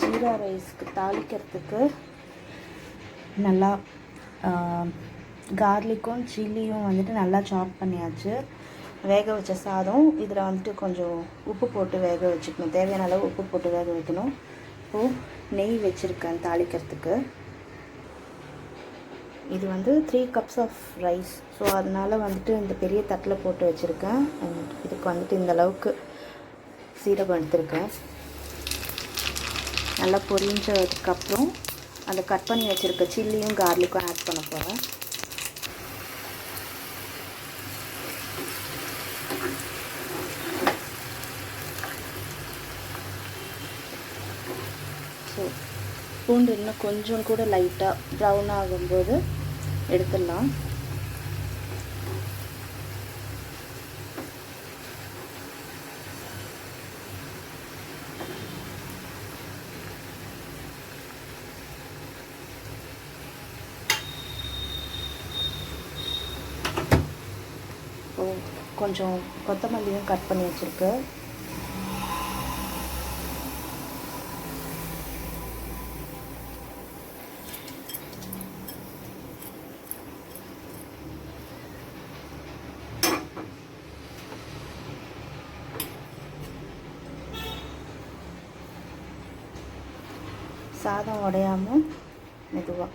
ஜீரா ரைஸ்க்கு தாளிக்கிறதுக்கு நல்லா கார்லிக்கும் சில்லியும் வந்துட்டு நல்லா சாப் பண்ணியாச்சு. வேக வச்ச சாதம் இதில் வந்துட்டு கொஞ்சம் உப்பு போட்டு வேக வச்சுக்கணும். தேவையான அளவு உப்பு போட்டு வேக வைக்கணும். இப்போது நெய் வச்சுருக்கேன் தாளிக்கிறதுக்கு. இது வந்து 3 cups ஆஃப் ரைஸ். ஸோ அதனால் வந்துட்டு இந்த பெரிய தட்டில் போட்டு வச்சுருக்கேன். இதுக்கு வந்துட்டு இந்த அளவுக்கு சீரகம் எடுத்துருக்கேன். நல்லா பொரிஞ்சதுக்கப்புறம் அந்த கட் பண்ணி வச்சுருக்க சில்லியும் கார்லிக்கும் ஆட் பண்ண போகிறேன். ஸோ பூண்டு இன்னும் கொஞ்சம் கூட லைட்டாக ப்ரௌன் ஆகும்போது எடுத்துடலாம். கொஞ்சம் கொத்தமல்லியும் கட் பண்ணி வச்சுருக்கு. சாதம் உடையாமல் மெதுவாக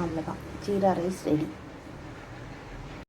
அவ்வளோதான். Jeera rice ready.